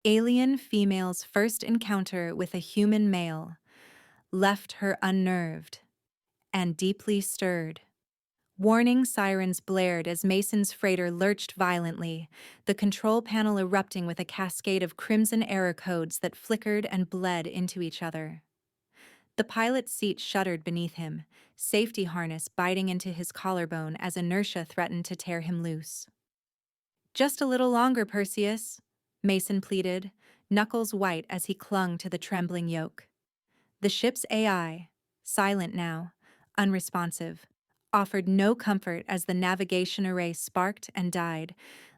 Alien female's first encounter with a human male left her unnerved and deeply stirred. Warning sirens blared as Mason's freighter lurched violently, the control panel erupting with a cascade of crimson error codes that flickered and bled into each other. The pilot's seat shuddered beneath him, safety harness biting into his collarbone as inertia threatened to tear him loose. "Just a little longer, Perseus," Mason pleaded, knuckles white as he clung to the trembling yoke. The ship's AI, silent now, unresponsive, offered no comfort as the navigation array sparked and died,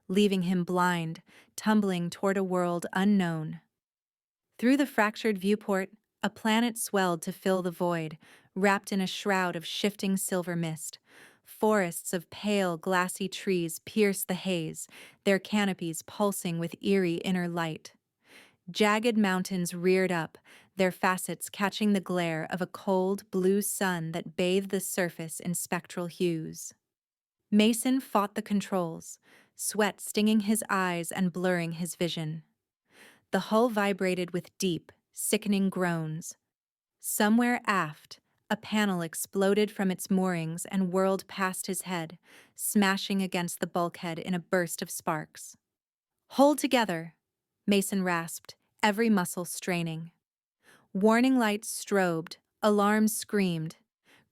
leaving him blind, tumbling toward a world unknown. Through the fractured viewport, a planet swelled to fill the void, wrapped in a shroud of shifting silver mist. Forests of pale, glassy trees pierced the haze, their canopies pulsing with eerie inner light. Jagged mountains reared up, their facets catching the glare of a cold, blue sun that bathed the surface in spectral hues. Mason fought the controls, sweat stinging his eyes and blurring his vision. The hull vibrated with deep, sickening groans. Somewhere aft, a panel exploded from its moorings and whirled past his head, smashing against the bulkhead in a burst of sparks. "Hold together," Mason rasped, every muscle straining. Warning lights strobed, alarms screamed.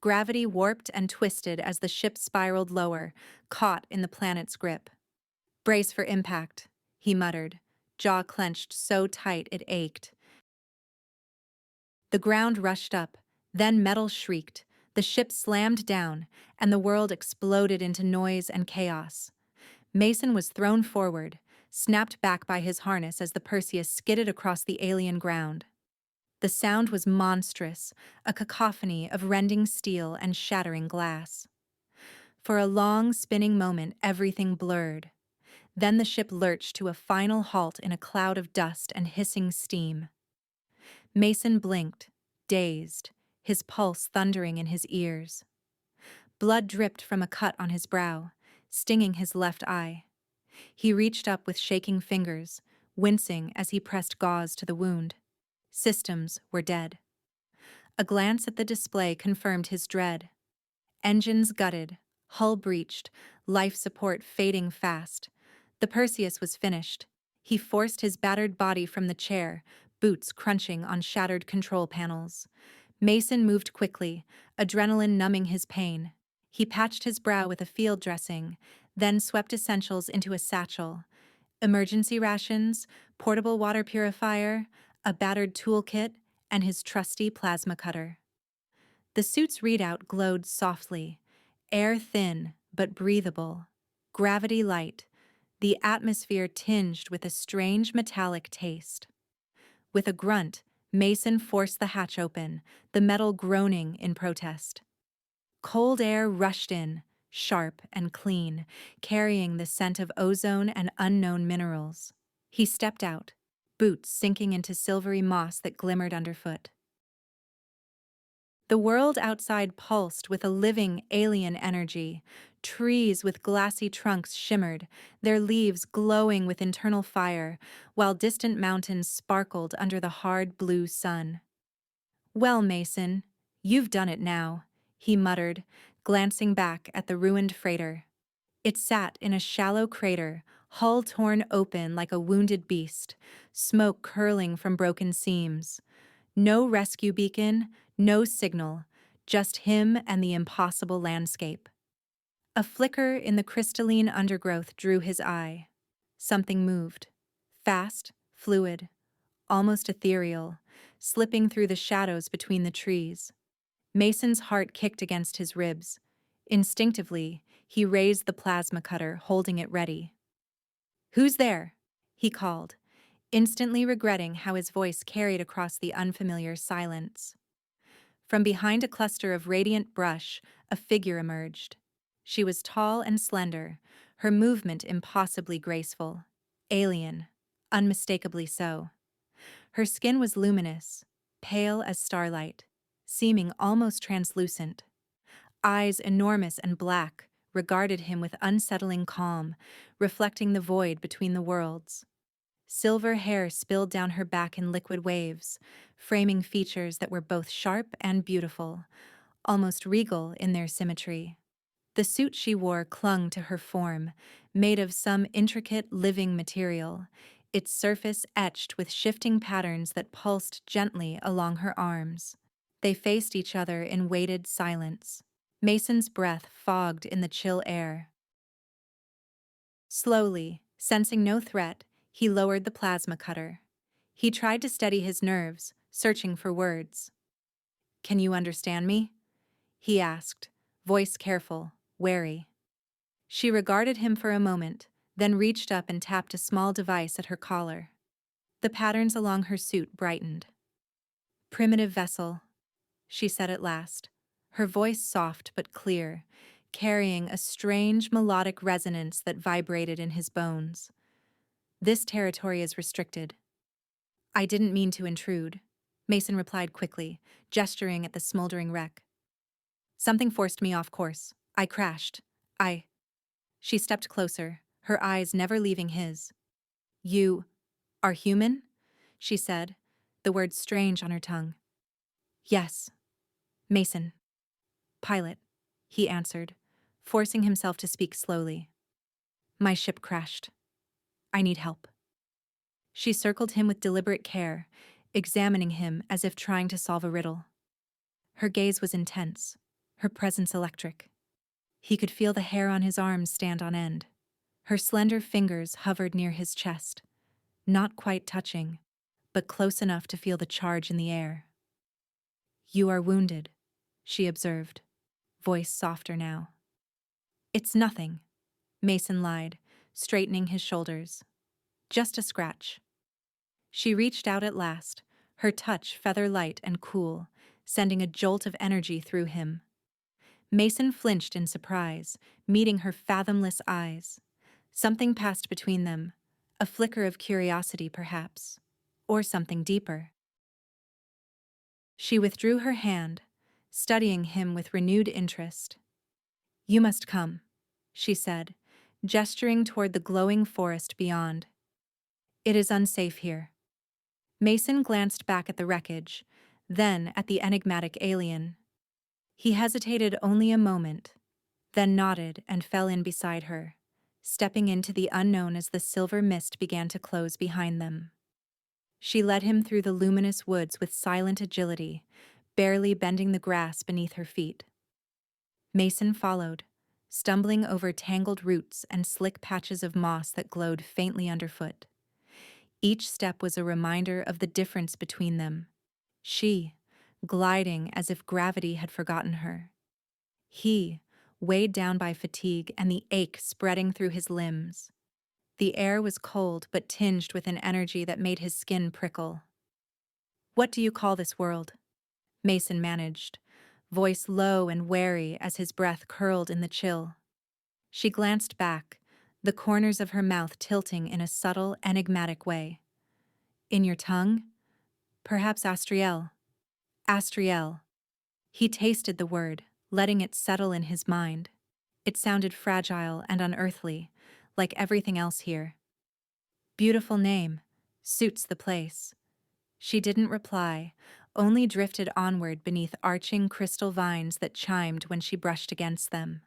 Gravity warped and twisted as the ship spiraled lower, caught in the planet's grip. "Brace for impact," he muttered, jaw clenched so tight it ached. The ground rushed up, then metal shrieked, the ship slammed down, and the world exploded into noise and chaos. Mason was thrown forward, snapped back by his harness as the Perseus skidded across the alien ground. The sound was monstrous, a cacophony of rending steel and shattering glass. For a long, spinning moment, everything blurred. Then the ship lurched to a final halt in a cloud of dust and hissing steam. Mason blinked, dazed, his pulse thundering in his ears. Blood dripped from a cut on his brow, stinging his left eye. He reached up with shaking fingers, wincing as he pressed gauze to the wound. Systems were dead. A glance at the display confirmed his dread. Engines gutted, hull breached, life support fading fast. The Perseus was finished. He forced his battered body from the chair, boots crunching on shattered control panels. Mason moved quickly, adrenaline numbing his pain. He patched his brow with a field dressing, then swept essentials into a satchel. Emergency rations, portable water purifier, a battered toolkit, and his trusty plasma cutter. The suit's readout glowed softly, air thin but breathable, gravity light, the atmosphere tinged with a strange metallic taste. With a grunt, Mason forced the hatch open, the metal groaning in protest. Cold air rushed in, sharp and clean, carrying the scent of ozone and unknown minerals. He stepped out, boots sinking into silvery moss that glimmered underfoot. The world outside pulsed with a living alien energy. Trees with glassy trunks shimmered, their leaves glowing with internal fire, while distant mountains sparkled under the hard blue sun. "Well, Mason, you've done it now," he muttered, glancing back at the ruined freighter. It sat in a shallow crater, hull torn open like a wounded beast, smoke curling from broken seams. No rescue beacon, no signal, just him and the impossible landscape. A flicker in the crystalline undergrowth drew his eye. Something moved. Fast, fluid, almost ethereal, slipping through the shadows between the trees. Mason's heart kicked against his ribs. Instinctively, he raised the plasma cutter, holding it ready. "Who's there?" he called, instantly regretting how his voice carried across the unfamiliar silence. From behind a cluster of radiant brush, a figure emerged. She was tall and slender, her movement impossibly graceful. Alien, unmistakably so. Her skin was luminous, pale as starlight, seeming almost translucent. Eyes enormous and black regarded him with unsettling calm, reflecting the void between the worlds. Silver hair spilled down her back in liquid waves, framing features that were both sharp and beautiful, almost regal in their symmetry. The suit she wore clung to her form, made of some intricate living material, its surface etched with shifting patterns that pulsed gently along her arms. They faced each other in weighted silence. Mason's breath fogged in the chill air. Slowly, sensing no threat, he lowered the plasma cutter. He tried to steady his nerves, searching for words. "Can you understand me?" he asked, voice careful, wary. She regarded him for a moment, then reached up and tapped a small device at her collar. The patterns along her suit brightened. "Primitive vessel," she said at last, her voice soft but clear, carrying a strange melodic resonance that vibrated in his bones. "This territory is restricted." "I didn't mean to intrude," Mason replied quickly, gesturing at the smoldering wreck. "Something forced me off course. I crashed. She stepped closer, her eyes never leaving his. "You are human?" she said, the word strange on her tongue. "Yes. Mason. Pilot," he answered, forcing himself to speak slowly. "My ship crashed. I need help." She circled him with deliberate care, examining him as if trying to solve a riddle. Her gaze was intense, her presence electric. He could feel the hair on his arms stand on end. Her slender fingers hovered near his chest, not quite touching, but close enough to feel the charge in the air. "You are wounded," she observed, voice softer now. "It's nothing," Mason lied, straightening his shoulders. "Just a scratch." She reached out at last, her touch feather-light and cool, sending a jolt of energy through him. Mason flinched in surprise, meeting her fathomless eyes. Something passed between them, a flicker of curiosity perhaps, or something deeper. She withdrew her hand, studying him with renewed interest. "You must come," she said, gesturing toward the glowing forest beyond. "It is unsafe here." Mason glanced back at the wreckage, then at the enigmatic alien. He hesitated only a moment, then nodded and fell in beside her, stepping into the unknown as the silver mist began to close behind them. She led him through the luminous woods with silent agility, barely bending the grass beneath her feet. Mason followed, stumbling over tangled roots and slick patches of moss that glowed faintly underfoot. Each step was a reminder of the difference between them. She, gliding as if gravity had forgotten her. He, weighed down by fatigue and the ache spreading through his limbs. The air was cold but tinged with an energy that made his skin prickle. "What do you call this world?" Mason managed, voice low and wary as his breath curled in the chill. She glanced back, the corners of her mouth tilting in a subtle, enigmatic way. "In your tongue? Perhaps Astriel." Astriel. He tasted the word, letting it settle in his mind. It sounded fragile and unearthly, like everything else here. "Beautiful name. Suits the place." She didn't reply, only drifted onward beneath arching crystal vines that chimed when she brushed against them.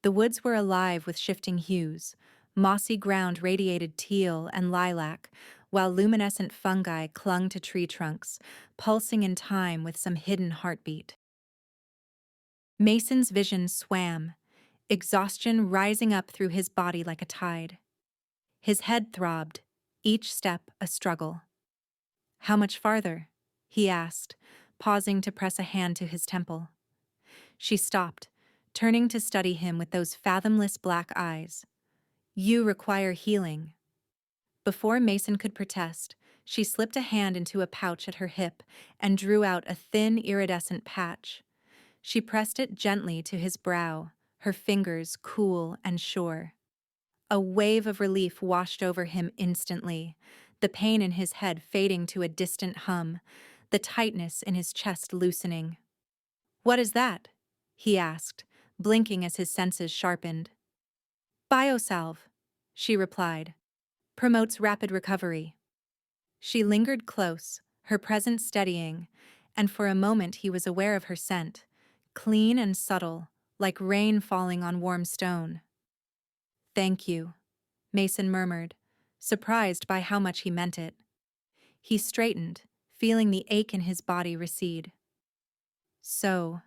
The woods were alive with shifting hues. Mossy ground radiated teal and lilac, while luminescent fungi clung to tree trunks, pulsing in time with some hidden heartbeat. Mason's vision swam, exhaustion rising up through his body like a tide. His head throbbed, each step a struggle. "How much farther?" he asked, pausing to press a hand to his temple. She stopped, turning to study him with those fathomless black eyes. "You require healing." Before Mason could protest, she slipped a hand into a pouch at her hip and drew out a thin, iridescent patch. She pressed it gently to his brow, her fingers cool and sure. A wave of relief washed over him instantly, the pain in his head fading to a distant hum, the tightness in his chest loosening. "What is that?" he asked, blinking as his senses sharpened. "Biosalve," she replied. promotes rapid recovery. She lingered close, her presence steadying, and for a moment he was aware of her scent, clean and subtle, like rain falling on warm stone. "Thank you," Mason murmured, surprised by how much he meant it. He straightened, feeling the ache in his body recede. "So,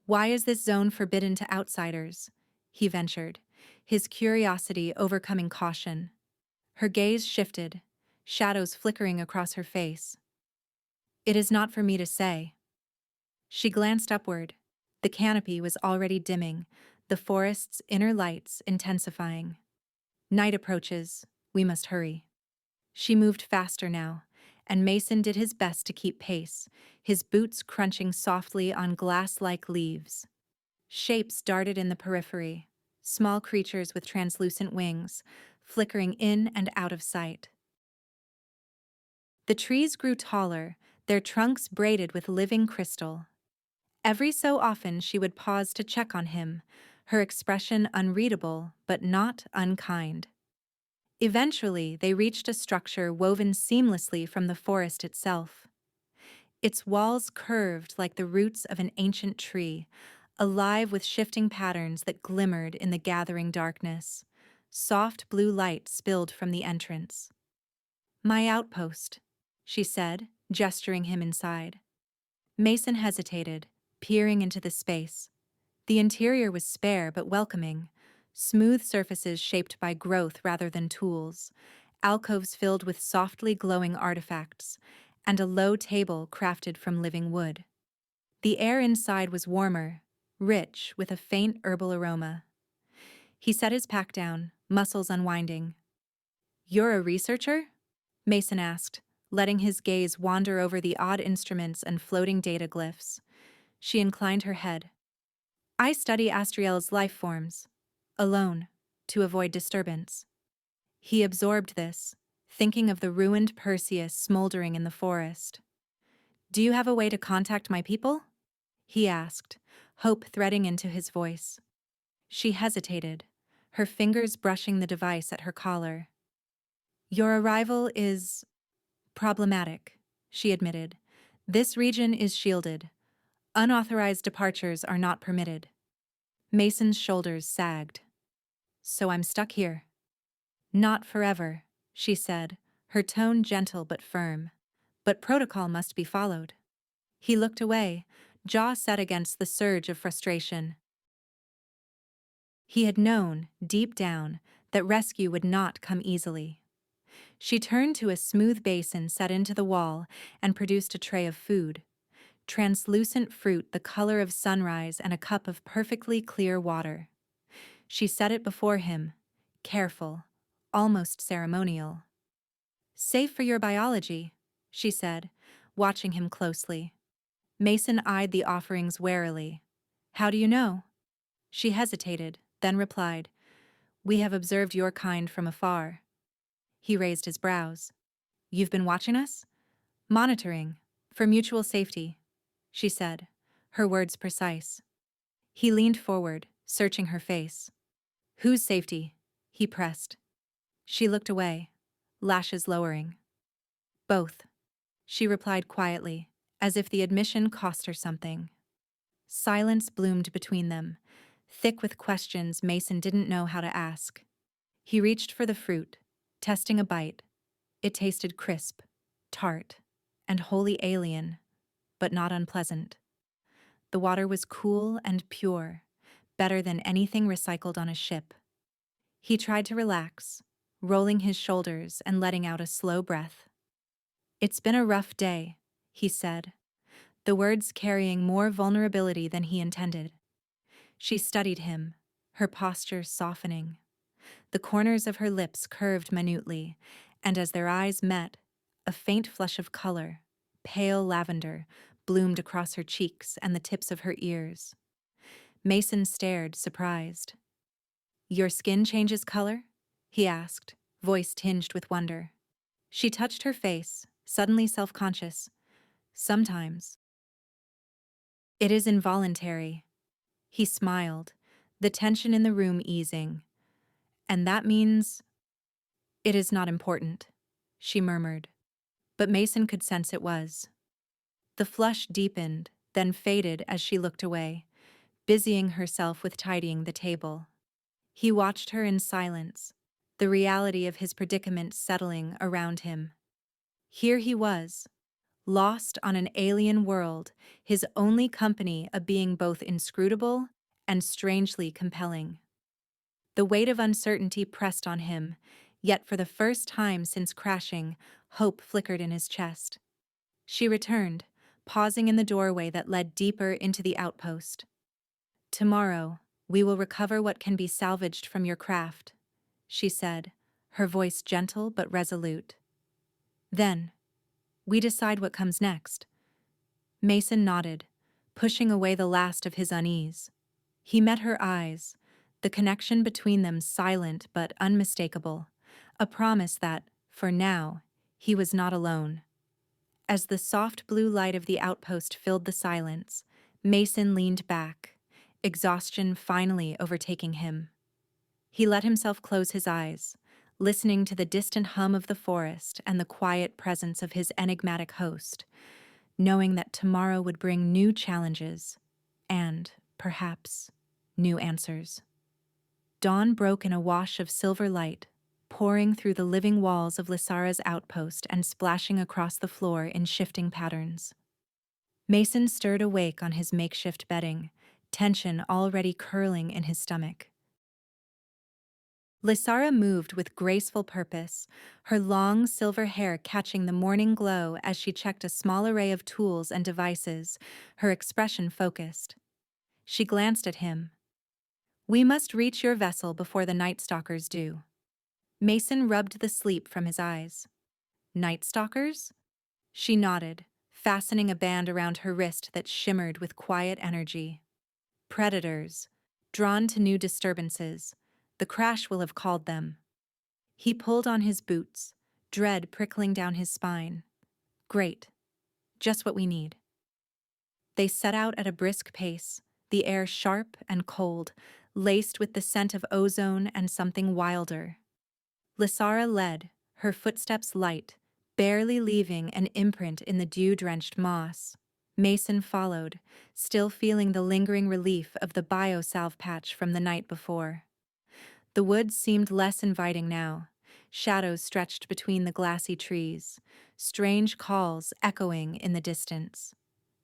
why is this zone forbidden to outsiders?" he ventured, his curiosity overcoming caution. Her gaze shifted, shadows flickering across her face. "It is not for me to say." She glanced upward. The canopy was already dimming, the forest's inner lights intensifying. "Night approaches. We must hurry." She moved faster now, and Mason did his best to keep pace, his boots crunching softly on glass-like leaves. Shapes darted in the periphery, small creatures with translucent wings, flickering in and out of sight. The trees grew taller, their trunks braided with living crystal. Every so often she would pause to check on him, her expression unreadable but not unkind. Eventually, they reached a structure woven seamlessly from the forest itself. Its walls curved like the roots of an ancient tree, alive with shifting patterns that glimmered in the gathering darkness. Soft blue light spilled from the entrance. "My outpost," she said, gesturing him inside. Mason hesitated, peering into the space. The interior was spare but welcoming, smooth surfaces shaped by growth rather than tools, alcoves filled with softly glowing artifacts, and a low table crafted from living wood. The air inside was warmer, rich with a faint herbal aroma. He set his pack down, muscles unwinding. "You're a researcher?" Mason asked, letting his gaze wander over the odd instruments and floating data glyphs. She inclined her head. "I study Astriel's life forms, alone, to avoid disturbance." He absorbed this, thinking of the ruined Perseus smoldering in the forest. "Do you have a way to contact my people?" he asked, hope threading into his voice. She hesitated, her fingers brushing the device at her collar. "Your arrival is problematic," she admitted. "This region is shielded. Unauthorized departures are not permitted." Mason's shoulders sagged. "So I'm stuck here." "Not forever," she said, her tone gentle but firm. "But protocol must be followed." He looked away, jaw set against the surge of frustration. He had known, deep down, that rescue would not come easily. She turned to a smooth basin set into the wall and produced a tray of food. Translucent fruit the color of sunrise and a cup of perfectly clear water. She set it before him, careful, almost ceremonial. "Safe for your biology," she said, watching him closely. Mason eyed the offerings warily. "How do you know?" She hesitated, then replied, "We have observed your kind from afar." He raised his brows. "You've been watching us?" "Monitoring, for mutual safety," she said, her words precise. He leaned forward, searching her face. "Whose safety?" he pressed. She looked away, lashes lowering. "Both," she replied quietly, as if the admission cost her something. Silence bloomed between them, thick with questions Mason didn't know how to ask. He reached for the fruit, testing a bite. It tasted crisp, tart, and wholly alien, but not unpleasant. The water was cool and pure, better than anything recycled on a ship. He tried to relax, rolling his shoulders and letting out a slow breath. "It's been a rough day," he said, the words carrying more vulnerability than he intended. She studied him, her posture softening. The corners of her lips curved minutely, and as their eyes met, a faint flush of color, pale lavender, bloomed across her cheeks and the tips of her ears. Mason stared, surprised. "Your skin changes color?" he asked, voice tinged with wonder. She touched her face, suddenly self-conscious. "Sometimes." "It is involuntary." He smiled, the tension in the room easing. "And that means—" It is not important, she murmured, but Mason could sense it was. The flush deepened, then faded as she looked away, busying herself with tidying the table. He watched her in silence, the reality of his predicament settling around him. Here he was, lost on an alien world, his only company a being both inscrutable and strangely compelling. The weight of uncertainty pressed on him, yet for the first time since crashing, hope flickered in his chest. She returned, pausing in the doorway that led deeper into the outpost. "Tomorrow, we will recover what can be salvaged from your craft," she said, her voice gentle but resolute. "Then, we decide what comes next." Mason nodded, pushing away the last of his unease. He met her eyes, the connection between them silent but unmistakable, a promise that, for now, he was not alone. As the soft blue light of the outpost filled the silence, Mason leaned back, exhaustion finally overtaking him. He let himself close his eyes, listening to the distant hum of the forest and the quiet presence of his enigmatic host, knowing that tomorrow would bring new challenges and, perhaps, new answers. Dawn broke in a wash of silver light, pouring through the living walls of Lysara's outpost and splashing across the floor in shifting patterns. Mason stirred awake on his makeshift bedding, tension already curling in his stomach. Lysara moved with graceful purpose, her long silver hair catching the morning glow as she checked a small array of tools and devices, her expression focused. She glanced at him. "We must reach your vessel before the Night Stalkers do." Mason rubbed the sleep from his eyes. "Night Stalkers?" She nodded, fastening a band around her wrist that shimmered with quiet energy. "Predators, drawn to new disturbances. The crash will have called them." He pulled on his boots, dread prickling down his spine. "Great. Just what we need." They set out at a brisk pace, the air sharp and cold, laced with the scent of ozone and something wilder. Lysara led, her footsteps light, barely leaving an imprint in the dew-drenched moss. Mason followed, still feeling the lingering relief of the biosalve patch from the night before. The woods seemed less inviting now, shadows stretched between the glassy trees, strange calls echoing in the distance.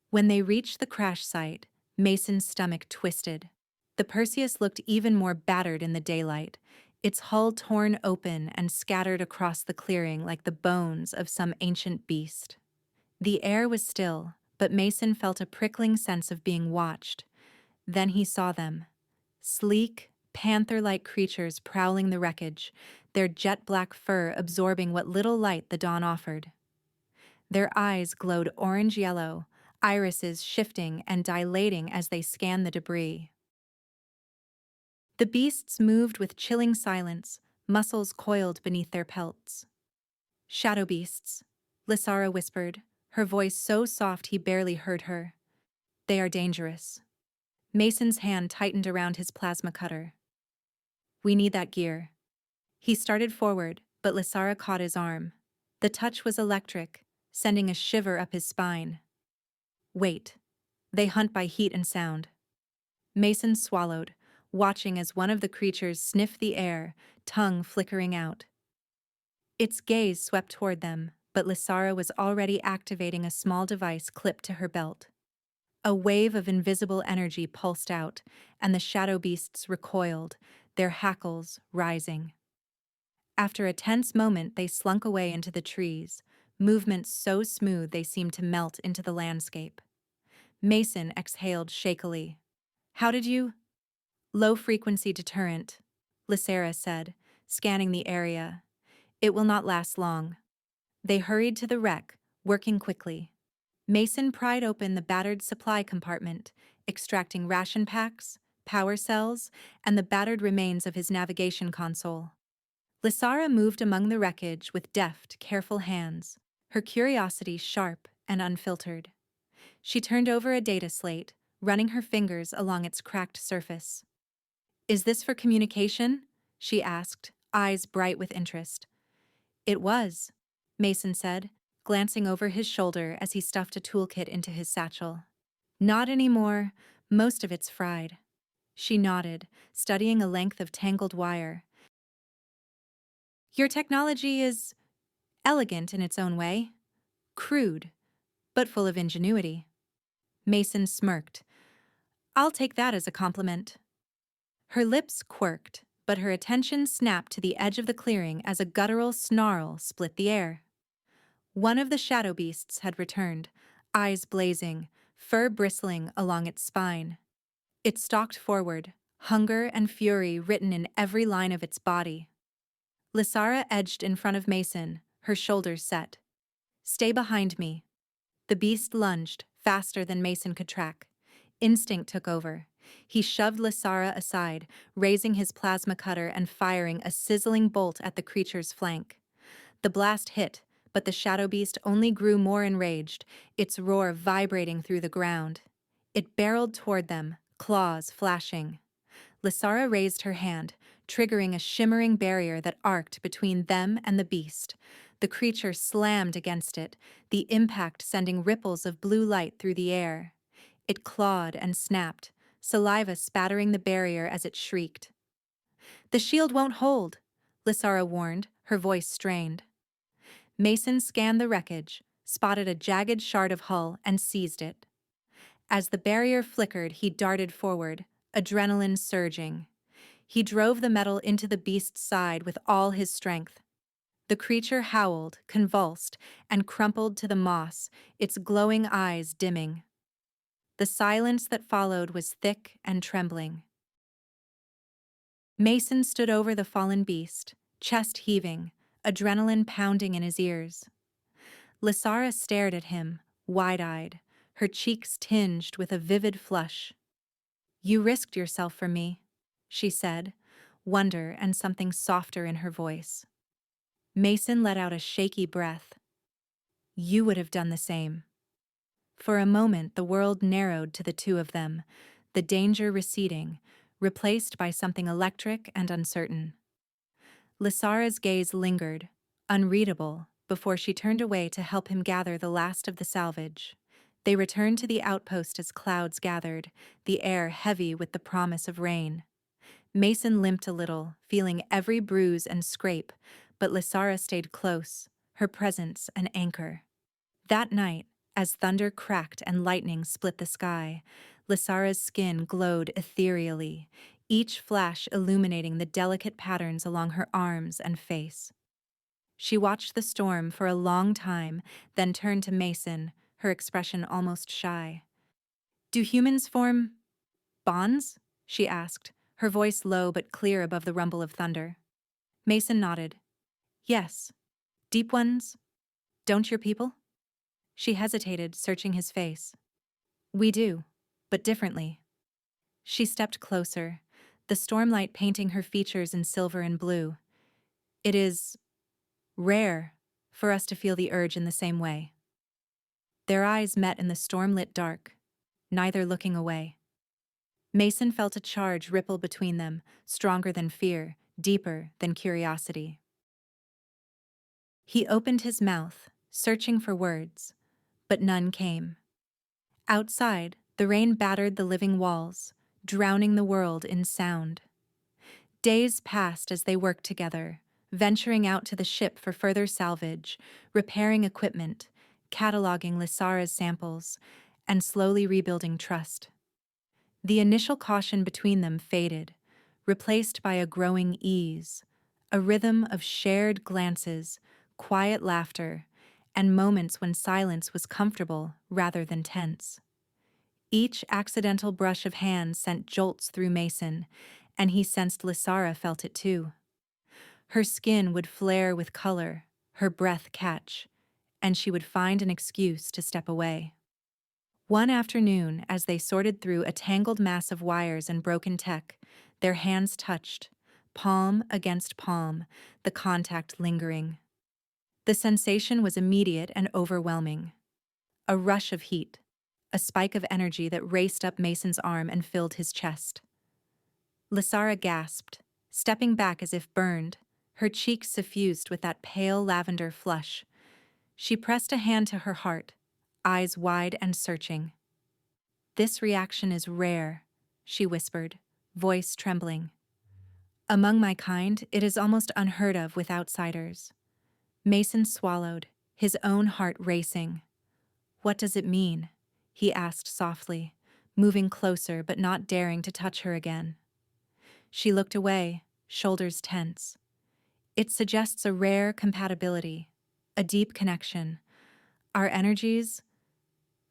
When they reached the crash site, Mason's stomach twisted. The Perseus looked even more battered in the daylight, its hull torn open and scattered across the clearing like the bones of some ancient beast. The air was still, but Mason felt a prickling sense of being watched. Then he saw them. Sleek, panther-like creatures prowling the wreckage, their jet-black fur absorbing what little light the dawn offered. Their eyes glowed orange-yellow, irises shifting and dilating as they scanned the debris. The beasts moved with chilling silence, muscles coiled beneath their pelts. "Shadow beasts," Lysara whispered, her voice so soft he barely heard her. "They are dangerous." Mason's hand tightened around his plasma cutter. "We need that gear." He started forward, but Lysara caught his arm. The touch was electric, sending a shiver up his spine. "Wait. They hunt by heat and sound." Mason swallowed, watching as one of the creatures sniffed the air, tongue flickering out. Its gaze swept toward them, but Lysara was already activating a small device clipped to her belt. A wave of invisible energy pulsed out, and the shadow beasts recoiled, their hackles rising. After a tense moment, they slunk away into the trees, movements so smooth they seemed to melt into the landscape. Mason exhaled shakily. "How did you—" "Low-frequency deterrent," Lysara said, scanning the area. "It will not last long." They hurried to the wreck, working quickly. Mason pried open the battered supply compartment, extracting ration packs, power cells, and the battered remains of his navigation console. Lysara moved among the wreckage with deft, careful hands, her curiosity sharp and unfiltered. She turned over a data slate, running her fingers along its cracked surface. "Is this for communication?" she asked, eyes bright with interest. It was, Mason said, glancing over his shoulder as he stuffed a toolkit into his satchel. Not anymore, most of it's fried. She nodded, studying a length of tangled wire. Your technology is elegant in its own way, crude, but full of ingenuity. Mason smirked. I'll take that as a compliment. Her lips quirked, but her attention snapped to the edge of the clearing as a guttural snarl split the air. One of the shadow beasts had returned, eyes blazing, fur bristling along its spine. It stalked forward, hunger and fury written in every line of its body. Lysara edged in front of Mason, her shoulders set. Stay behind me. The beast lunged, faster than Mason could track. Instinct took over. He shoved Lysara aside, raising his plasma cutter and firing a sizzling bolt at the creature's flank. The blast hit, but the shadow beast only grew more enraged, its roar vibrating through the ground. It barreled toward them, claws flashing. Lysara raised her hand, triggering a shimmering barrier that arced between them and the beast. The creature slammed against it, the impact sending ripples of blue light through the air. It clawed and snapped, saliva spattering the barrier as it shrieked. The shield won't hold, Lysara warned, her voice strained. Mason scanned the wreckage, spotted a jagged shard of hull, and seized it. As the barrier flickered, he darted forward, adrenaline surging. He drove the metal into the beast's side with all his strength. The creature howled, convulsed, and crumpled to the moss, its glowing eyes dimming. The silence that followed was thick and trembling. Mason stood over the fallen beast, chest heaving, adrenaline pounding in his ears. Lysara stared at him, wide-eyed, her cheeks tinged with a vivid flush. You risked yourself for me, she said, wonder and something softer in her voice. Mason let out a shaky breath. You would have done the same. For a moment the world narrowed to the two of them, the danger receding, replaced by something electric and uncertain. Lysara's gaze lingered, unreadable, before she turned away to help him gather the last of the salvage. They returned to the outpost as clouds gathered, the air heavy with the promise of rain. Mason limped a little, feeling every bruise and scrape, but Lysara stayed close, her presence an anchor. That night, as thunder cracked and lightning split the sky, Lysara's skin glowed ethereally, each flash illuminating the delicate patterns along her arms and face. She watched the storm for a long time, then turned to Mason, her expression almost shy. Do humans form bonds? She asked, her voice low but clear above the rumble of thunder. Mason nodded. Yes. Deep ones? Don't your people? She hesitated, searching his face. We do, but differently. She stepped closer, the stormlight painting her features in silver and blue. It is rare for us to feel the urge in the same way. Their eyes met in the storm-lit dark, neither looking away. Mason felt a charge ripple between them, stronger than fear, deeper than curiosity. He opened his mouth, searching for words, but none came. Outside, the rain battered the living walls, drowning the world in sound. Days passed as they worked together, venturing out to the ship for further salvage, repairing equipment, cataloging Lysara's samples, and slowly rebuilding trust. The initial caution between them faded, replaced by a growing ease, a rhythm of shared glances, quiet laughter, and moments when silence was comfortable rather than tense. Each accidental brush of hands sent jolts through Mason, and he sensed Lysara felt it too. Her skin would flare with color, her breath catch, and she would find an excuse to step away. One afternoon, as they sorted through a tangled mass of wires and broken tech, their hands touched, palm against palm, the contact lingering. The sensation was immediate and overwhelming. A rush of heat, a spike of energy that raced up Mason's arm and filled his chest. Lysara gasped, stepping back as if burned, her cheeks suffused with that pale lavender flush. She pressed a hand to her heart, eyes wide and searching. "This reaction is rare," she whispered, voice trembling. "Among my kind, it is almost unheard of with outsiders." Mason swallowed, his own heart racing. "What does it mean?" he asked softly, moving closer but not daring to touch her again. She looked away, shoulders tense. "It suggests a rare compatibility, a deep connection. Our energies,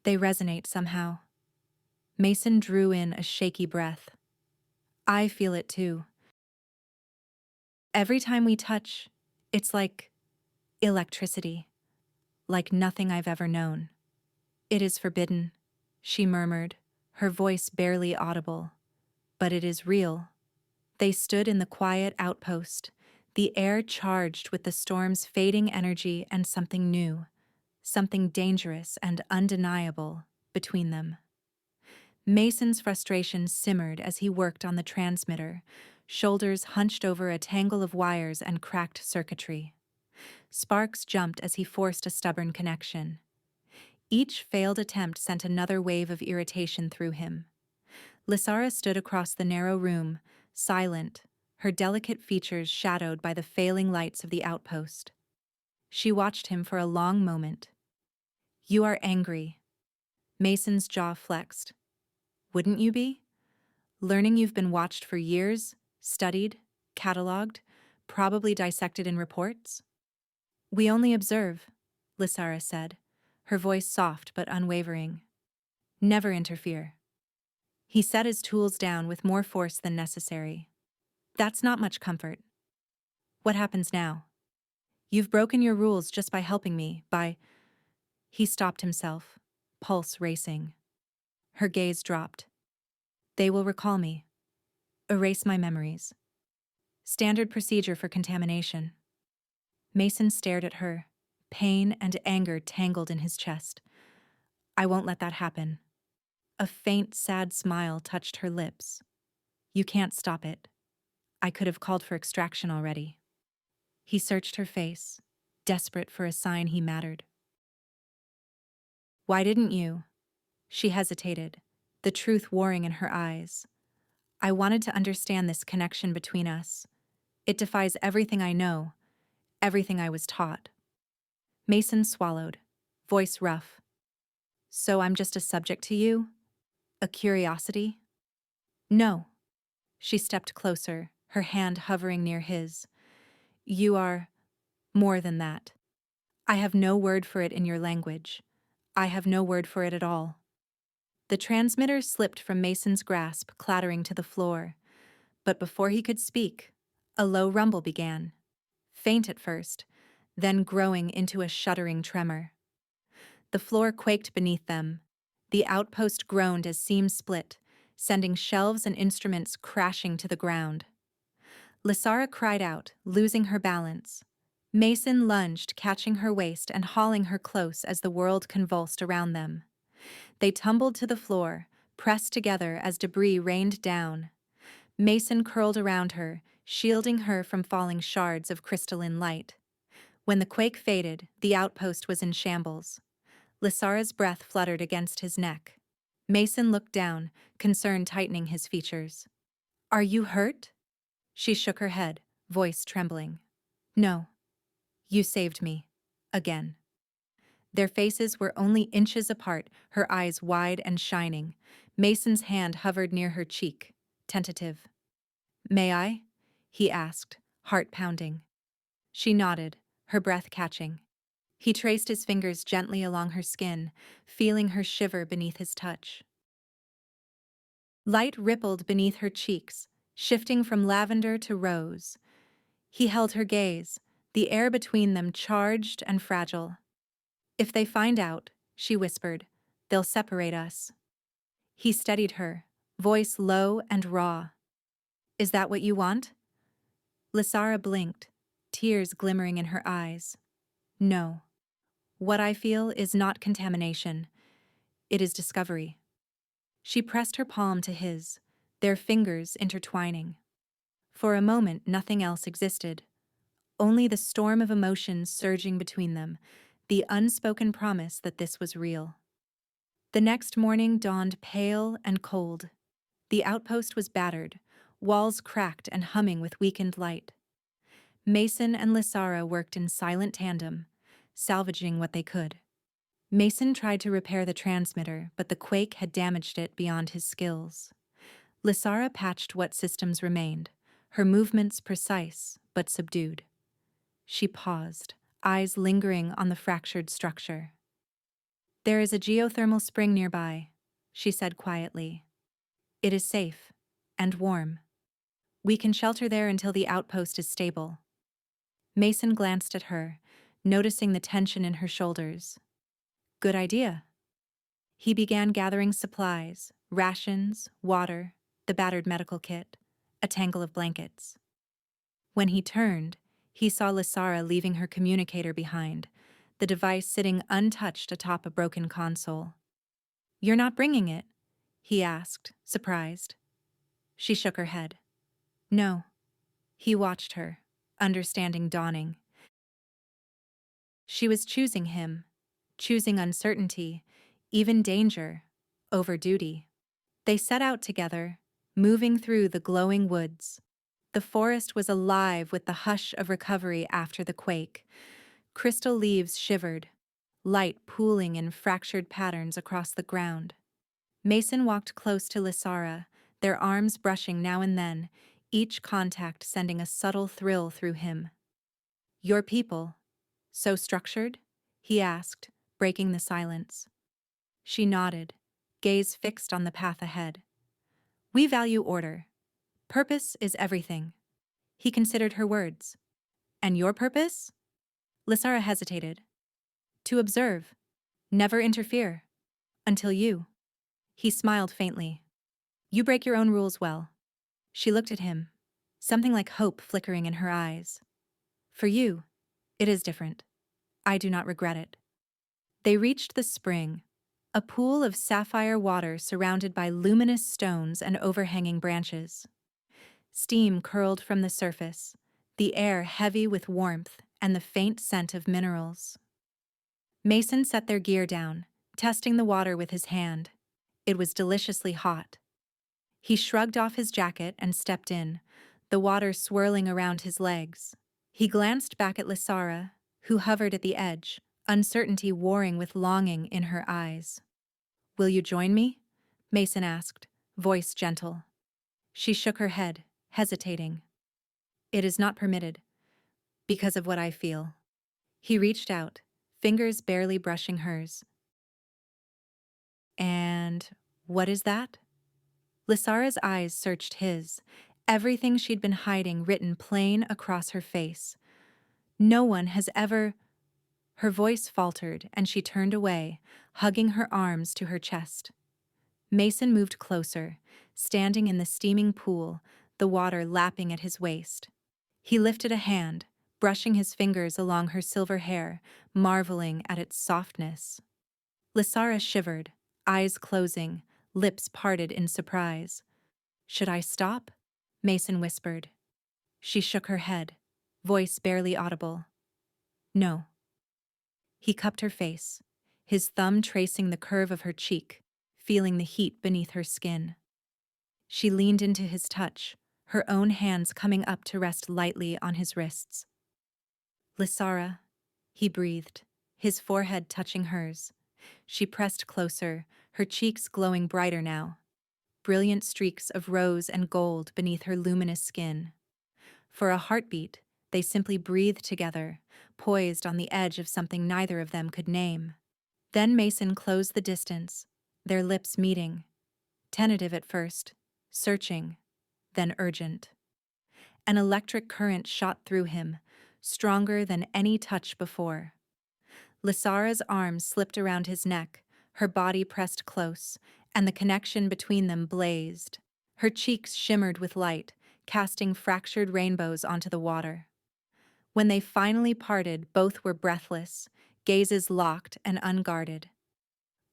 they resonate somehow." Mason drew in a shaky breath. "I feel it too. Every time we touch, it's like electricity, like nothing I've ever known." "It is forbidden," she murmured, her voice barely audible. "But it is real." They stood in the quiet outpost, the air charged with the storm's fading energy and something new, something dangerous and undeniable, between them. Mason's frustration simmered as he worked on the transmitter, shoulders hunched over a tangle of wires and cracked circuitry. Sparks jumped as he forced a stubborn connection. Each failed attempt sent another wave of irritation through him. Lysara stood across the narrow room, silent, her delicate features shadowed by the failing lights of the outpost. She watched him for a long moment. "You are angry." Mason's jaw flexed. "Wouldn't you be? Learning you've been watched for years, studied, cataloged, probably dissected in reports?" "We only observe," Lysara said, her voice soft but unwavering. "Never interfere." He set his tools down with more force than necessary. "That's not much comfort. What happens now? You've broken your rules just by helping me, by—" He stopped himself, pulse racing. Her gaze dropped. "They will recall me. Erase my memories. Standard procedure for contamination." Mason stared at her, pain and anger tangled in his chest. "I won't let that happen." A faint, sad smile touched her lips. "You can't stop it. I could have called for extraction already." He searched her face, desperate for a sign he mattered. "Why didn't you?" She hesitated, the truth warring in her eyes. "I wanted to understand this connection between us. It defies everything I know, everything I was taught." Mason swallowed, voice rough. "So I'm just a subject to you? A curiosity?" "No." She stepped closer, her hand hovering near his. "You are more than that. I have no word for it in your language. I have no word for it at all." The transmitter slipped from Mason's grasp, clattering to the floor. But before he could speak, a low rumble began. Faint at first, then growing into a shuddering tremor. The floor quaked beneath them. The outpost groaned as seams split, sending shelves and instruments crashing to the ground. Lysara cried out, losing her balance. Mason lunged, catching her waist and hauling her close as the world convulsed around them. They tumbled to the floor, pressed together as debris rained down. Mason curled around her, shielding her from falling shards of crystalline light. When the quake faded, the outpost was in shambles. Lysara's breath fluttered against his neck. Mason looked down, concern tightening his features. "Are you hurt?" She shook her head, voice trembling. "No. You saved me. Again." Their faces were only inches apart, her eyes wide and shining. Mason's hand hovered near her cheek, tentative. "May I?" he asked, heart pounding. She nodded, her breath catching. He traced his fingers gently along her skin, feeling her shiver beneath his touch. Light rippled beneath her cheeks, shifting from lavender to rose. He held her gaze, the air between them charged and fragile. "If they find out," she whispered, "they'll separate us." He steadied her, voice low and raw. "Is that what you want?" Lysara blinked, tears glimmering in her eyes. "No. What I feel is not contamination. It is discovery." She pressed her palm to his, their fingers intertwining. For a moment, nothing else existed. only the storm of emotions surging between them, the unspoken promise that this was real. The next morning dawned pale and cold. The outpost was battered, walls cracked and humming with weakened light. Mason and Lysara worked in silent tandem, salvaging what they could. Mason tried to repair the transmitter, but the quake had damaged it beyond his skills. Lysara patched what systems remained, her movements precise but subdued. She paused, eyes lingering on the fractured structure. "There is a geothermal spring nearby," she said quietly. "It is safe and warm. We can shelter there until the outpost is stable." Mason glanced at her, noticing the tension in her shoulders. "Good idea." He began gathering supplies, rations, water, the battered medical kit, a tangle of blankets. When he turned, he saw Lysara leaving her communicator behind, the device sitting untouched atop a broken console. "You're not bringing it?" he asked, surprised. She shook her head. "No." He watched her, understanding dawning. She was choosing him, choosing uncertainty, even danger, over duty. They set out together, moving through the glowing woods. The forest was alive with the hush of recovery after the quake. Crystal leaves shivered, light pooling in fractured patterns across the ground. Mason walked close to Lysara, their arms brushing now and then, each contact sending a subtle thrill through him. "Your people, so structured?" he asked, breaking the silence. She nodded, gaze fixed on the path ahead. "We value order. Purpose is everything." He considered her words. "And your purpose?" Lysara hesitated. "To observe. Never interfere. Until you." He smiled faintly. "You break your own rules well." She looked at him, something like hope flickering in her eyes. "For you, it is different. I do not regret it." They reached the spring, a pool of sapphire water surrounded by luminous stones and overhanging branches. Steam curled from the surface, the air heavy with warmth and the faint scent of minerals. Mason set their gear down, testing the water with his hand. It was deliciously hot. He shrugged off his jacket and stepped in, the water swirling around his legs. He glanced back at Lysara, who hovered at the edge, uncertainty warring with longing in her eyes. "Will you join me?" Mason asked, voice gentle. She shook her head, hesitating. "It is not permitted, because of what I feel." He reached out, fingers barely brushing hers. "And what is that?" Lysara's eyes searched his, everything she'd been hiding written plain across her face. "No one has ever—" Her voice faltered and she turned away, hugging her arms to her chest. Mason moved closer, standing in the steaming pool, the water lapping at his waist. He lifted a hand, brushing his fingers along her silver hair, marveling at its softness. Lysara shivered, eyes closing, lips parted in surprise. "Should I stop?" Mason whispered. She shook her head, voice barely audible. "No." He cupped her face, his thumb tracing the curve of her cheek, feeling the heat beneath her skin. She leaned into his touch, her own hands coming up to rest lightly on his wrists. "Lysara," he breathed, his forehead touching hers. She pressed closer, her cheeks glowing brighter now, brilliant streaks of rose and gold beneath her luminous skin. For a heartbeat, they simply breathed together, poised on the edge of something neither of them could name. Then Mason closed the distance, their lips meeting. Tentative at first, searching, then urgent. An electric current shot through him, stronger than any touch before. Lysara's arms slipped around his neck, her body pressed close, and the connection between them blazed. Her cheeks shimmered with light, casting fractured rainbows onto the water. When they finally parted, both were breathless, gazes locked and unguarded.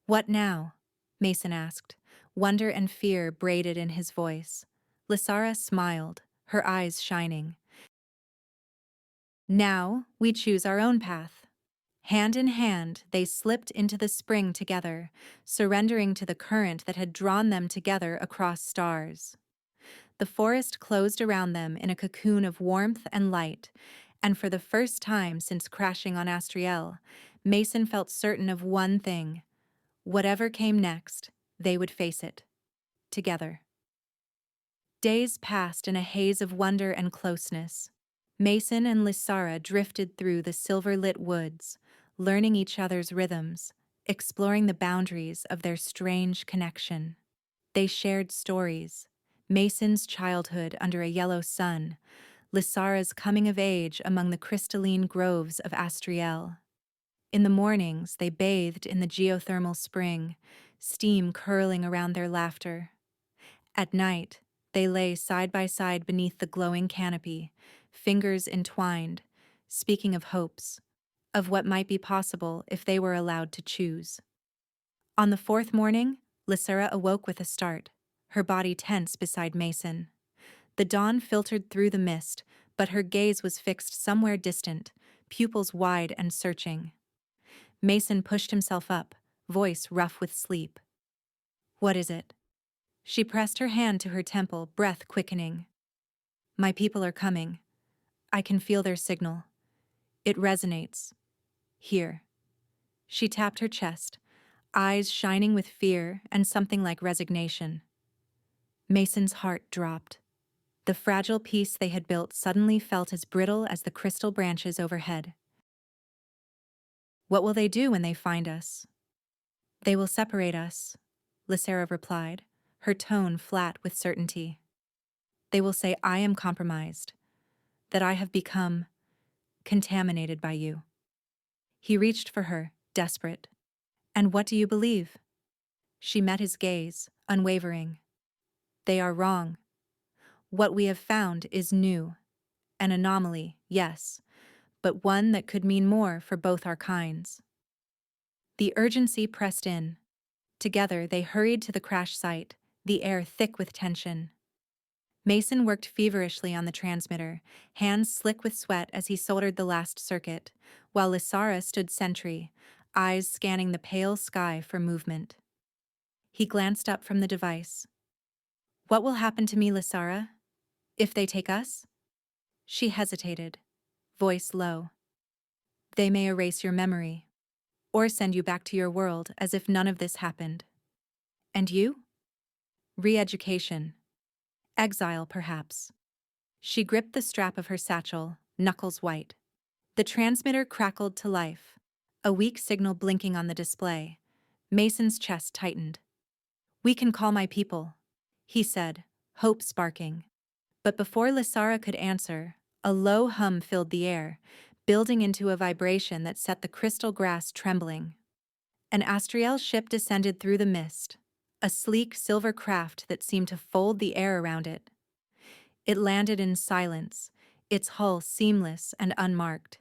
"What now?" Mason asked, wonder and fear braided in his voice. Lysara smiled, her eyes shining. Now, we choose our own path. Hand in hand, they slipped into the spring together, surrendering to the current that had drawn them together across stars. The forest closed around them in a cocoon of warmth and light, and for the first time since crashing on Astriel, Mason felt certain of one thing. Whatever came next, they would face it. Together. Days passed in a haze of wonder and closeness. Mason and Lysara drifted through the silver-lit woods, learning each other's rhythms, exploring the boundaries of their strange connection. They shared stories. Mason's childhood under a yellow sun, Lysara's coming of age among the crystalline groves of Astriel. In the mornings, they bathed in the geothermal spring, steam curling around their laughter. At night, they lay side by side beneath the glowing canopy, fingers entwined, speaking of hopes, of what might be possible if they were allowed to choose. On the fourth morning, Lysara awoke with a start, her body tense beside Mason. The dawn filtered through the mist, but her gaze was fixed somewhere distant, pupils wide and searching. Mason pushed himself up, voice rough with sleep. "What is it?" She pressed her hand to her temple, breath quickening. "My people are coming. I can feel their signal. It resonates. Here." She tapped her chest, eyes shining with fear and something like resignation. Mason's heart dropped. The fragile peace they had built suddenly felt as brittle as the crystal branches overhead. "What will they do when they find us?" "They will separate us," Lysara replied, her tone flat with certainty. "They will say I am compromised, that I have become contaminated by you." He reached for her, desperate. "And what do you believe?" She met his gaze, unwavering. "They are wrong. What we have found is new. An anomaly, yes, but one that could mean more for both our kinds." The urgency pressed in. Together they hurried to the crash site, the air thick with tension. Mason worked feverishly on the transmitter, hands slick with sweat as he soldered the last circuit, while Lysara stood sentry, eyes scanning the pale sky for movement. He glanced up from the device. "What will happen to me, Lysara? If they take us?" She hesitated, voice low. "They may erase your memory, or send you back to your world as if none of this happened." "And you?" "Re-education. Exile, perhaps." She gripped the strap of her satchel, knuckles white. The transmitter crackled to life, a weak signal blinking on the display. Mason's chest tightened. "We can call my people," he said, hope sparking. But before Lysara could answer, a low hum filled the air, building into a vibration that set the crystal grass trembling. An Astriel ship descended through the mist, a sleek silver craft that seemed to fold the air around it. It landed in silence, its hull seamless and unmarked.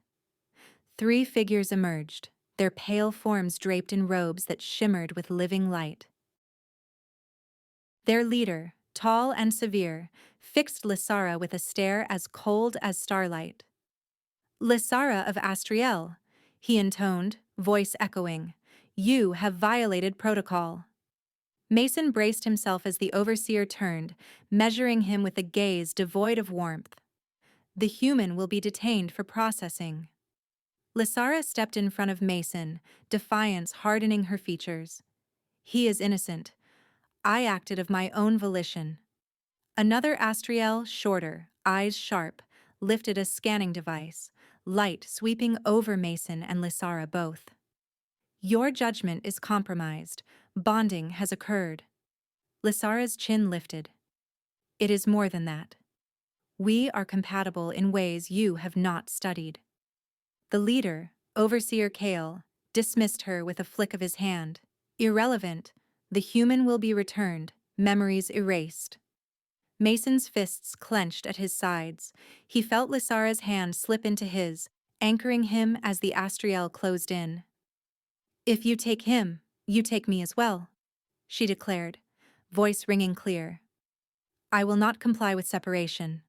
3 figures emerged, their pale forms draped in robes that shimmered with living light. Their leader, tall and severe, fixed Lysara with a stare as cold as starlight. "Lysara of Astriel," he intoned, voice echoing, "you have violated protocol." Mason braced himself as the overseer turned, measuring him with a gaze devoid of warmth. "The human will be detained for processing." Lysara stepped in front of Mason, defiance hardening her features. "He is innocent. I acted of my own volition." Another Astriel, shorter, eyes sharp, lifted a scanning device, light sweeping over Mason and Lysara both. "Your judgment is compromised. Bonding has occurred." Lysara's chin lifted. "It is more than that. We are compatible in ways you have not studied." The leader, Overseer Kale, dismissed her with a flick of his hand. "Irrelevant. The human will be returned, memories erased." Mason's fists clenched at his sides. He felt Lysara's hand slip into his, anchoring him as the Astriel closed in. "If you take him, you take me as well," she declared, voice ringing clear. "I will not comply with separation."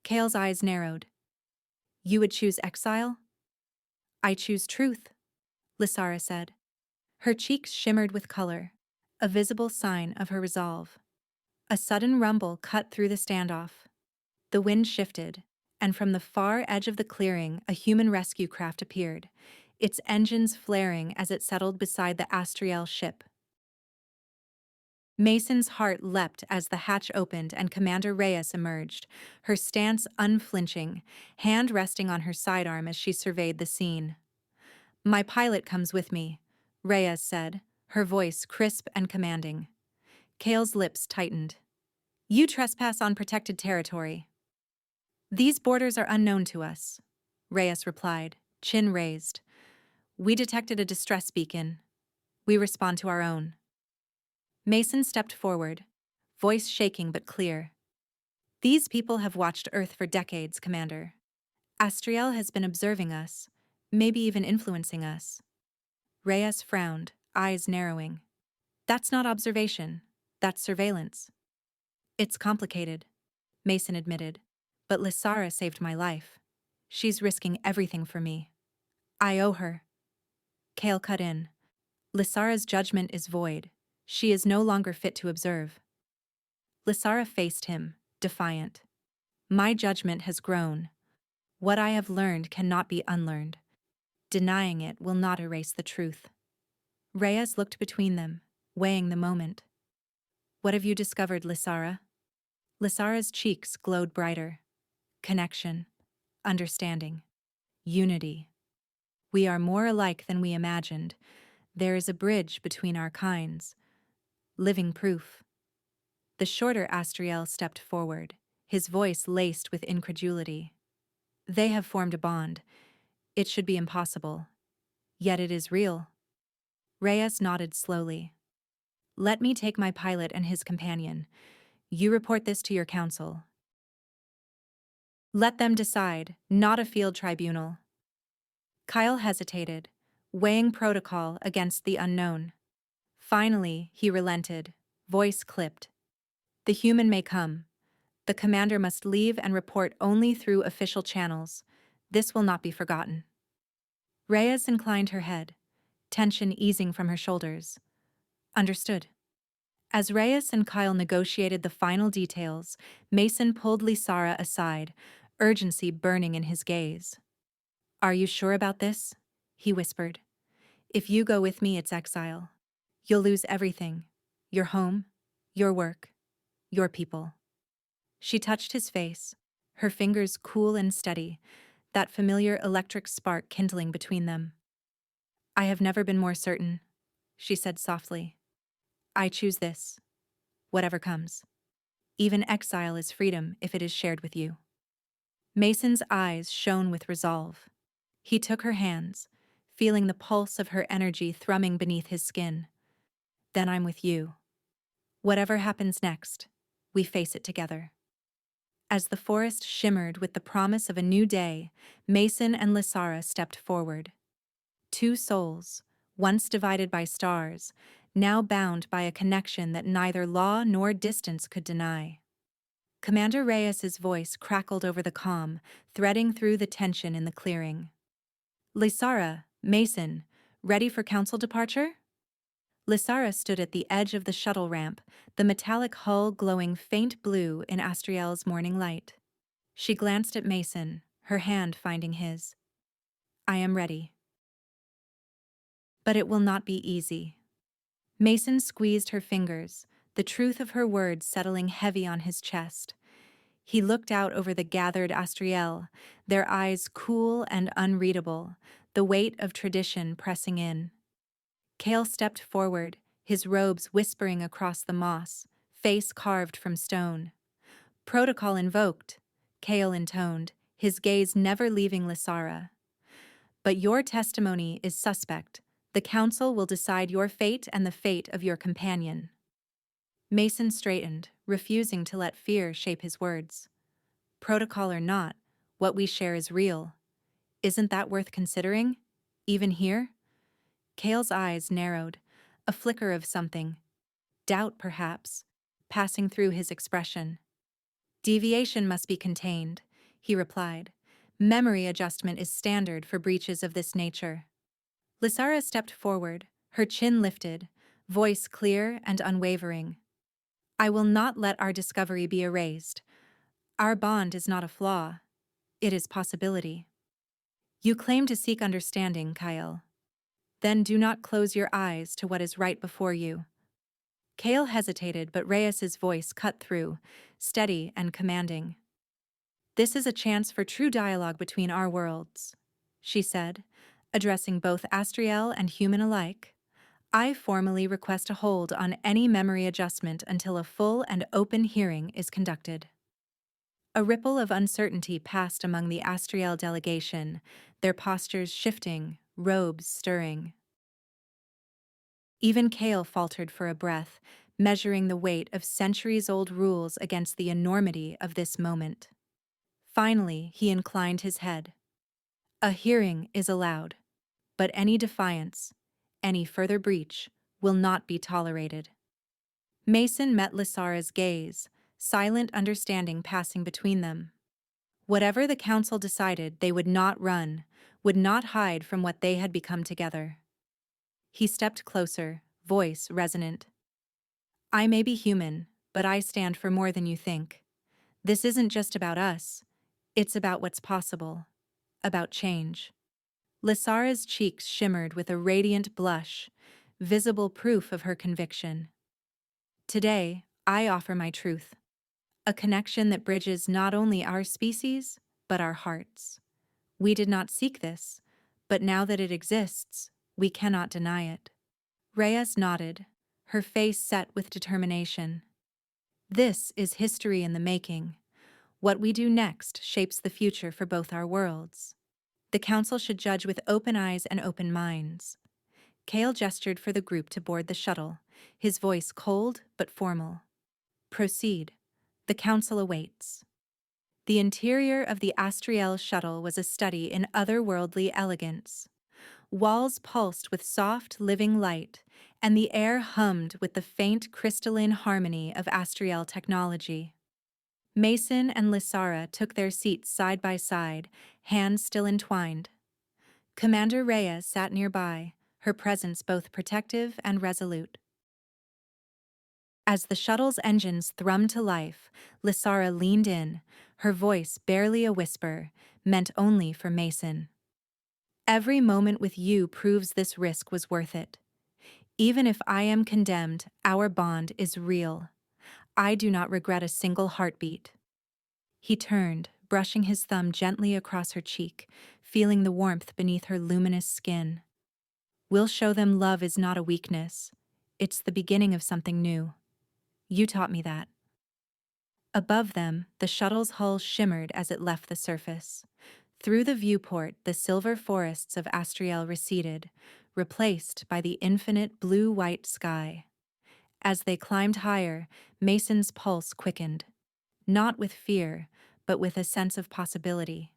Kale's eyes narrowed. You would choose exile? I choose truth, Lysara said. Her cheeks shimmered with color, a visible sign of her resolve. A sudden rumble cut through the standoff. The wind shifted, and from the far edge of the clearing, a human rescue craft appeared, its engines flaring as it settled beside the Astriel ship. Mason's heart leapt as the hatch opened and Commander Reyes emerged, her stance unflinching, hand resting on her sidearm as she surveyed the scene. My pilot comes with me, Reyes said, her voice crisp and commanding. Kale's lips tightened. You trespass on protected territory. These borders are unknown to us, Reyes replied, chin raised. We detected a distress beacon. We respond to our own. Mason stepped forward, voice shaking but clear. These people have watched Earth for decades, Commander. Astriel has been observing us, maybe even influencing us. Reyes frowned, eyes narrowing. That's not observation, that's surveillance. It's complicated, Mason admitted, but Lysara saved my life. She's risking everything for me. I owe her. Kale cut in. Lysara's judgment is void. She is no longer fit to observe. Lysara faced him, defiant. My judgment has grown. What I have learned cannot be unlearned. Denying it will not erase the truth. Reyes looked between them, weighing the moment. What have you discovered, Lysara? Lysara's cheeks glowed brighter. Connection. Understanding. Unity. We are more alike than we imagined. There is a bridge between our kinds. Living proof. The shorter Astriel stepped forward, his voice laced with incredulity. They have formed a bond. It should be impossible. Yet it is real. Reyes nodded slowly. Let me take my pilot and his companion. You report this to your council. Let them decide, not a field tribunal. Kyle hesitated, weighing protocol against the unknown. Finally, he relented, voice clipped. The human may come. The commander must leave and report only through official channels. This will not be forgotten. Reyes inclined her head, tension easing from her shoulders. Understood. As Reyes and Kyle negotiated the final details, Mason pulled Lysara aside, urgency burning in his gaze. Are you sure about this? He whispered. If you go with me, it's exile. You'll lose everything. Your home, your work, your people. She touched his face, her fingers cool and steady, that familiar electric spark kindling between them. I have never been more certain, she said softly. I choose this, whatever comes. Even exile is freedom if it is shared with you. Mason's eyes shone with resolve. He took her hands, feeling the pulse of her energy thrumming beneath his skin. Then I'm with you. Whatever happens next, we face it together. As the forest shimmered with the promise of a new day, Mason and Lysara stepped forward. Two souls, once divided by stars, now bound by a connection that neither law nor distance could deny. Commander Reyes's voice crackled over the calm, threading through the tension in the clearing. Lysara, Mason, ready for council departure? Lysara stood at the edge of the shuttle ramp, the metallic hull glowing faint blue in Astriel's morning light. She glanced at Mason, her hand finding his. I am ready. But it will not be easy. Mason squeezed her fingers, the truth of her words settling heavy on his chest. He looked out over the gathered Astriel, their eyes cool and unreadable, the weight of tradition pressing in. Kale stepped forward, his robes whispering across the moss, face carved from stone. Protocol invoked, Kale intoned, his gaze never leaving Lysara. But your testimony is suspect. The council will decide your fate and the fate of your companion. Mason straightened, refusing to let fear shape his words. Protocol or not, what we share is real. Isn't that worth considering? Even here? Kale's eyes narrowed, a flicker of something. Doubt, perhaps, passing through his expression. Deviation must be contained, he replied, Memory adjustment is standard for breaches of this nature. Lysara stepped forward, her chin lifted, voice clear and unwavering. I will not let our discovery be erased. Our bond is not a flaw. It is possibility. You claim to seek understanding, Kyle. Then do not close your eyes to what is right before you. Kale hesitated, but Reyes's voice cut through, steady and commanding. This is a chance for true dialogue between our worlds, she said, addressing both Astriel and human alike. I formally request a hold on any memory adjustment until a full and open hearing is conducted. A ripple of uncertainty passed among the Astriel delegation, their postures shifting, robes stirring. Even Kale faltered for a breath, measuring the weight of centuries-old rules against the enormity of this moment. Finally, he inclined his head. A hearing is allowed, but any defiance, any further breach, will not be tolerated. Mason met Lysara's gaze, silent understanding passing between them. Whatever the council decided, they would not run, would not hide from what they had become together. He stepped closer, voice resonant. I may be human, but I stand for more than you think. This isn't just about us. It's about what's possible. About change. Lysara's cheeks shimmered with a radiant blush, visible proof of her conviction. Today, I offer my truth. A connection that bridges not only our species, but our hearts. We did not seek this, but now that it exists, we cannot deny it. Reyes nodded, her face set with determination. This is history in the making. What we do next shapes the future for both our worlds. The council should judge with open eyes and open minds. Kale gestured for the group to board the shuttle, his voice cold but formal. Proceed. The council awaits. The interior of the Astriel shuttle was a study in otherworldly elegance. Walls pulsed with soft, living light, and the air hummed with the faint crystalline harmony of Astriel technology. Mason and Lysara took their seats side by side, hands still entwined. Commander Reyes sat nearby, her presence both protective and resolute. As the shuttle's engines thrummed to life, Lysara leaned in, her voice barely a whisper, meant only for Mason. Every moment with you proves this risk was worth it. Even if I am condemned, our bond is real. I do not regret a single heartbeat. He turned, brushing his thumb gently across her cheek, feeling the warmth beneath her luminous skin. We'll show them love is not a weakness. It's the beginning of something new. You taught me that. Above them, the shuttle's hull shimmered as it left the surface. Through the viewport, the silver forests of Astriel receded, replaced by the infinite blue-white sky. As they climbed higher, Mason's pulse quickened. Not with fear, but with a sense of possibility.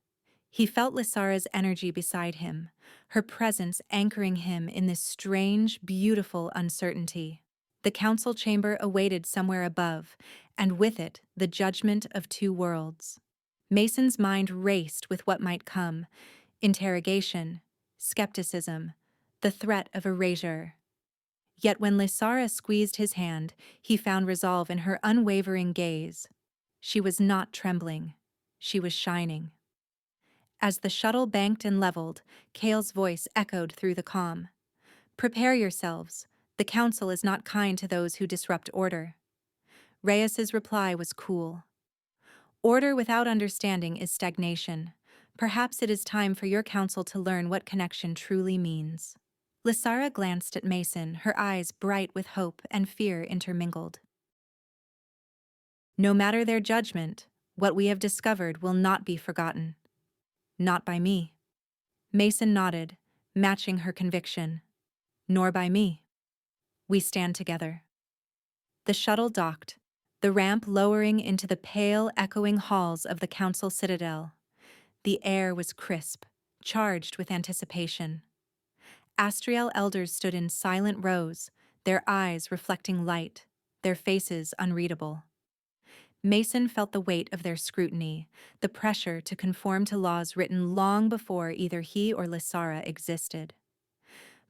He felt Lysara's energy beside him, her presence anchoring him in this strange, beautiful uncertainty. The council chamber awaited somewhere above, and with it, the judgment of two worlds. Mason's mind raced with what might come: interrogation, skepticism, the threat of erasure. Yet when Lysara squeezed his hand, he found resolve in her unwavering gaze. She was not trembling. She was shining. As the shuttle banked and leveled, Kale's voice echoed through the calm. Prepare yourselves. The council is not kind to those who disrupt order. Reyes's reply was cool. Order without understanding is stagnation. Perhaps it is time for your council to learn what connection truly means. Lysara glanced at Mason, her eyes bright with hope and fear intermingled. No matter their judgment, what we have discovered will not be forgotten. Not by me. Mason nodded, matching her conviction. Nor by me. We stand together. The shuttle docked, the ramp lowering into the pale, echoing halls of the council citadel. The air was crisp, charged with anticipation. Astriel elders stood in silent rows, their eyes reflecting light, their faces unreadable. Mason felt the weight of their scrutiny, the pressure to conform to laws written long before either he or Lysara existed.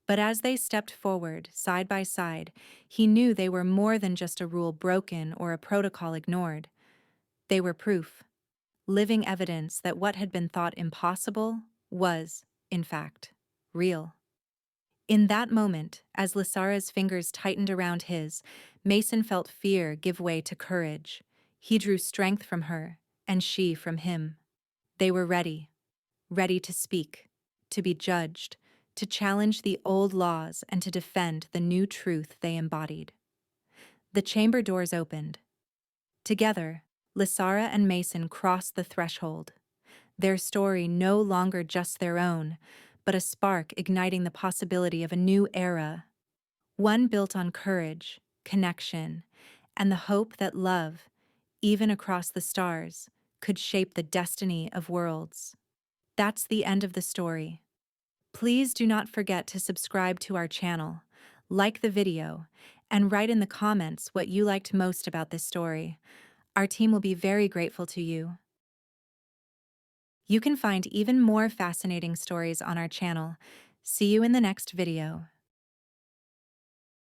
But as they stepped forward, side by side, he knew they were more than just a rule broken or a protocol ignored. They were proof, living evidence that what had been thought impossible was, in fact, real. In that moment, as Lysara's fingers tightened around his, Mason felt fear give way to courage. He drew strength from her, and she from him. They were ready, ready to speak, to be judged, to challenge the old laws and to defend the new truth they embodied. The chamber doors opened. Together, Lysara and Mason crossed the threshold, their story no longer just their own, but a spark igniting the possibility of a new era, one built on courage, connection, and the hope that love, even across the stars, could shape the destiny of worlds. That's the end of the story. Please do not forget to subscribe to our channel, like the video, and write in the comments what you liked most about this story. Our team will be very grateful to you. You can find even more fascinating stories on our channel. See you in the next video.